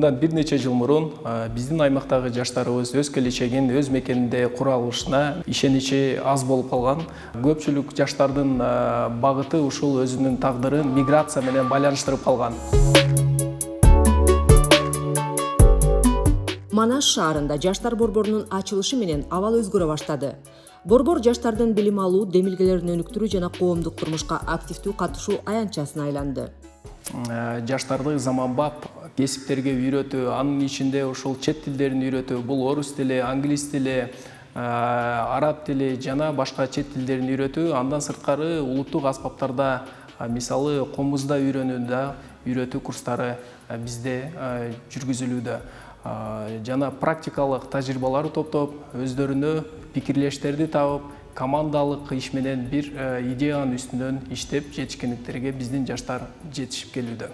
Мындан бир нече жыл мурун биздин аймактагы жаштарыбыз өз келечегин өз мекенинде кура алышына ишеничи аз болуп калган. Көпчүлүк жаштардын багыты ушул өзүнүн тагдырын миграция менен байланыштырып калган. Манас шаарында жаштар борборунун ачылышы менен абал өзгөрө баштады. Борбор жаштардын билим алуу, демилгелерин өнүктүрүү жана коомдук турмушка активдүү катышуу аянтчасына айланды. Жаштарды заманбап кесиптерге үйрөтүү, анын ичинде ушул чет тилдерин үйрөтүү, бул орус тили, англис тили, араб тили жана башка чет тилдерин үйрөтүү, андан сырткары улуттук аспаптарда, мисалы комузда үйрөтүү курстары бизде жүргүзүлүүдө. Жана практикалык тажрыйбаларды топтоп, өздөрүнө пикирлештерди табып, командалык иш менен бир идеянын үстүнөн иштеп жетишкендиктерге биздин жаштар жетишип келүүдө.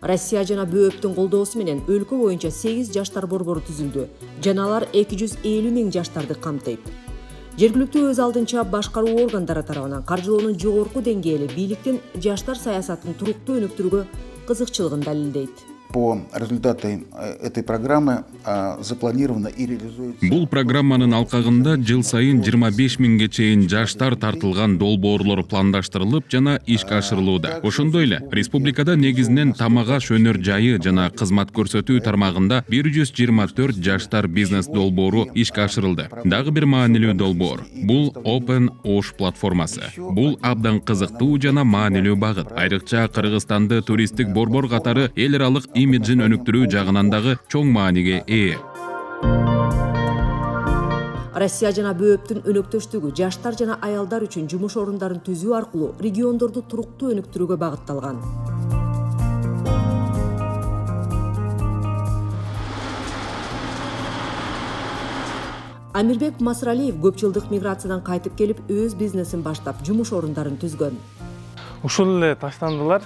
Россия жана БӨПтүн колдоосу менен өлкө боюнча 8 жаштар борбору түзүлдү. Жана алар 250 000 жаштарды камтыйт. Жергиликтүү өз алдынча башкаруу органдары тарабынан каржылоонун жогорку деңгээли бийликтин жаштар саясатын туруктуу өнүктүрүүгө кызыкчылыгын далилдейт. По результатам этой программы запланировано и реализуется. Бул программанын алкагында жыл сайын 25 000ге чейин жаштар тартылган долбоорлор пландаштырылып жана ишке ашырылууда. Ошондой эле республикада негизинен тамак-аш өнөр жайы жана кызмат көрсөтүү тармагында 124 жаштар бизнес долбоору ишке ашырылды. Дагы бир маанилүү долбоор бул Open Osh платформасы. Бул абдан кызыктуу жана маанилүү багыт. Айрыкча Кыргызстанды туристтик борбор катары эл аралык имиджин өнүктүрүү жагынан дагы чоң мааниге ээ. Россия жана БӨПтүн өнөктөштүгү жаштар жана аялдар үчүн жумуш орундарын түзүү аркылуу региондорду туруктуу өнүктүрүүгө багытталган. Амирбек Масралиев көп жылдык миграциядан кайтып келип, өз бизнесин баштап, жумуш орундарын түзгөн. Ушул эле таштандылар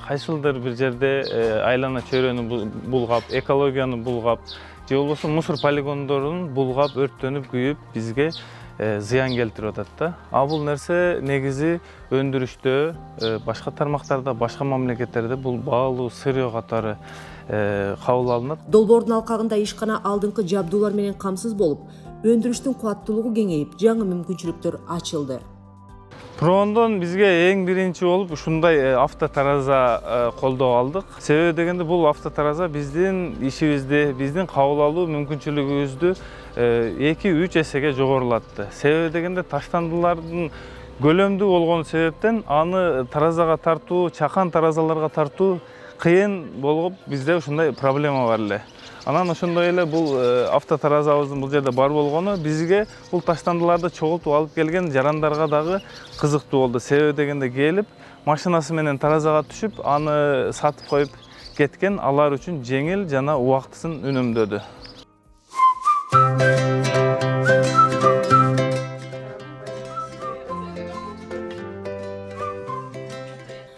кайсылдыр бир жерде айлана чөйрөнү булгап, экологияны булгап, же болбосо мусор полигондорун булгап, өрттөнүп, күйүп бизге зыян келтирип атат да. А бул нерсе негизи өндүрүштө, башка тармактарда, башка мамлекеттерде бул баалуу, сырьё катары кабыл алынат. Долбоордун алкагында ишкана алдыңкы жабдуулар менен камсыз болуп, өндүрүштүн кубаттуулугу кеңейип, жаңы мүмкүнчүлүктөр ачылды. Проондон бизге эң биринчи болуп ушундай автотараза колдоо алдык. Себеби дегенде бул автотараза биздин ишибизди, биздин кабыл алуу мүмкүнчүлүгүбүздү 2-3 эсеге жогорулатты. Себеби дегенде таштандылардын көлөмдүү болгон себептен аны таразага тартуу, чакан таразаларга тартуу кыйын болуп бизде ушундай проблема бар эле. Анан ошондой эле бул автотаразабыздын бул жерде бар болгону бизге бул таштандыларды чогултуп алып келген жарандарга дагы кызыктуу болду. Себеби дегенде келип, машинасы менен таразага түшүп, аны сатып коюп кеткен алар үчүн жеңил жана убактысын үнөмдөдү.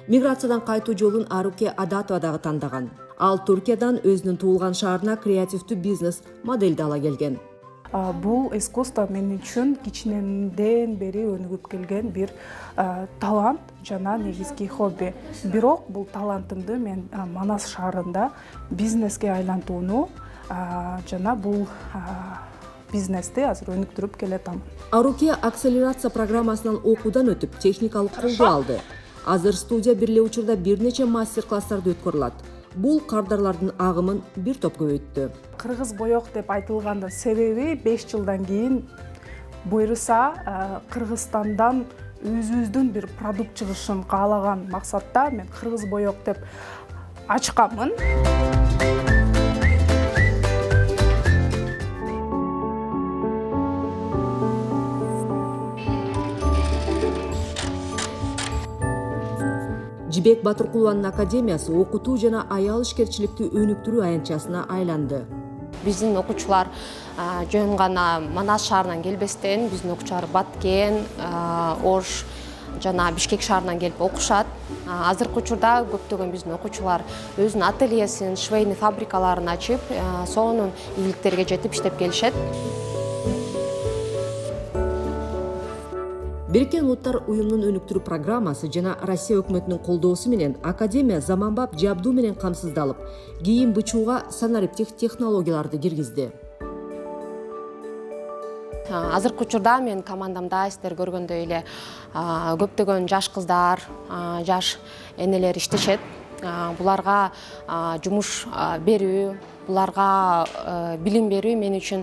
Миграциядан кайтуу жолун Аруке Адатова дагы тандаган. Ал Туркиядан өзүнүн туулган шаарына креативдүү бизнес моделди ала келген. Бул искусство мен үчүн кичинемден бери өнүгүп келген бир талант жана негизги хобби. Бирок бул талантымды мен Манас шаарында бизнеске айлантууну жана бул бизнести азыр өнүктүрүп келатам. Аруке акселерация программасынан окуудан өтүп, техникалык колдоо алды. Азыр студия бирле учурда бир нече мастер-класстарды өткөрүлөт. Бул кардарлардын агымын бир топ көбөйттү. Кыргыз боек деп айтылгандын себеби 5 жылдан кийин буйруса Кыргызстандан өзүбүздүн бир продукт чыгышын каалаган максатта мен кыргыз боек деп ачканмын. Жибек Батыркулованын академиясы окутуу жана аял ишкерчиликти өнүктүрүү аянтчасына айланды. Биздин окуучулар жөн гана Манас шаарынан келбестен, биздин окуучулар Баткен, Ош жана Бишкек шаарынан келип окушат. Азыркы учурда көптөгөн биздин окуучулар өзүнүн ательесин, швейный фабрикаларын ачып, сонун ийгиликтерге жетип иштеп келишет. Бириккен Улуттар уюмунун өнүктүрүү программасы жана Россия өкмөтүнүн колдоосу менен Академия заманбап жабдуу менен камсыздалып, кийим бычууга санариптик технологияларды киргизди. Азыркы учурда мен командамда сиздер көргөндөй эле көптөгөн жаш кыздар, жаш энелер иштешет. Буларга жумуш берүү, буларга билим берүү мен үчүн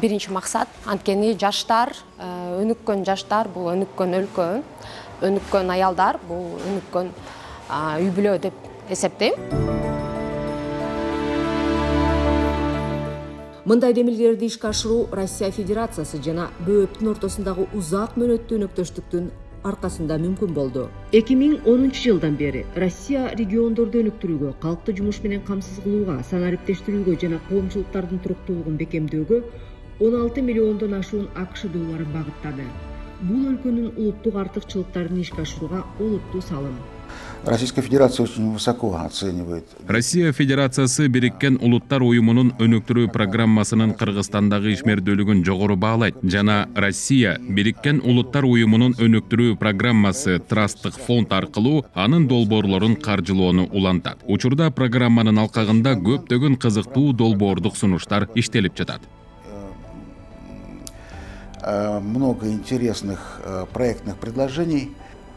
биринчи максат. Анткени жаштар, өнүккөн жаштар бул өнүккөн өлкө, өнүккөн аялдар бул өнүккөн үй бүлө деп эсептейм. Мындай демилгелерди ишке ашыруу Россия Федерациясы жана БӨПтүн ортосундагы узак мөөнөттүү өнөктөштүктүн аркасында мүмкүн болду. 2010 жылдан бери Россия региондорду өнүктүрүүгө, калкты жумуш менен камсыз кылууга, санариптештирүүгө жана коомчулуктардын туруктуулугун бекемдөөгө 16 миллиондон ашуун АКШ долларын багыттады. Бул өлкөнүн улуттук артыкчылыктарын ишке ашырууга олуттуу салым. Российская Федерация очень высоко оценивает. Россия Федерациясы Бириккен Улуттар уюмунун өнүктүрүү программасынын Кыргызстандагы ишмердүүлүгүн жогору баалайт жана Россия Бириккен Улуттар уюмунун өнүктүрүү программасы Трасттык фонд аркылуу анын долбоорлорун каржылоону улантат. Учурда программанын алкагында көптөгөн кызыктуу долбоордук сунуштар иштелип жатат. Много интересных проектных предложений.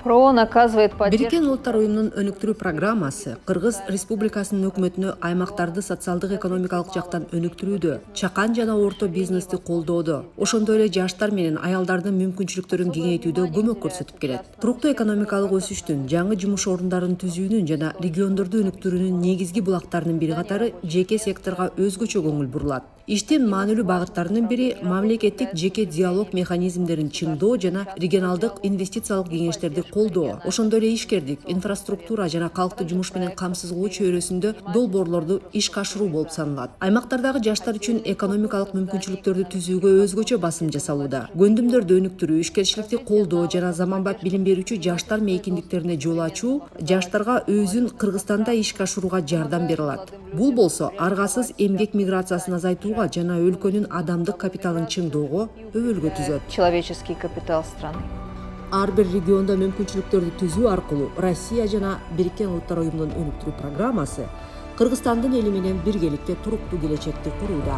ПРООН оказывает поддержку. Бириккен Улуттар уюмунун өнүктүрүү программасы Кыргыз Республикасынын өкмөтүнө аймактарды социалдык экономикалык жактан өнүктүрүүдө, чакан жана орто бизнести колдоодо, ошондой эле жаштар менен аялдардын мүмкүнчүлүктөрүн кеңейтүүдө көмөк көрсөтүп келет. Туруктуу экономикалык өсүштүн, жаңы жумуш орундарынын түзүүнүн жана региондорду өнүктүрүүнүн негизги булактарынын бири катары жеке секторго өзгөчө көңүл бурулат. Иштин маанилүү багыттарынын бири мамлекеттик жеке диалог механизмдерин чыңдоо жана регионалдык инвестициялык кеңештерди колдоо. Ошондой эле ишкердик, инфраструктура жана калкты жумуш менен камсыз кылуу чөйрөсүндө долбоорлорду ишке ашыруу болуп саналат. Аймактардагы жаштар үчүн экономикалык мүмкүнчүлүктөрдү түзүүгө өзгөчө басым жасалууда. Көндүмдөрдү өнүктүрүү, ишкерчиликти колдоо жана заманбап билим берүүчү жаштар мейкиндиктерине жол ачуу жаштарга өзүн Кыргызстанда ишке ашырууга жардам бере алат. Бул болсо аргасыз эмгек миграциясын азайтууга жана өлкөнүн адамдык капиталын чыңдоого өбөлгө түзөт. Человеческий капитал страны. Ар бир региондо мүмкүнчүлүктөрдү түзүү аркылуу Россия жана Бириккен Улуттар уюмунун өнүктүрүү программасы Кыргызстандын эли менен биргеликте туруктуу келечекти курууда.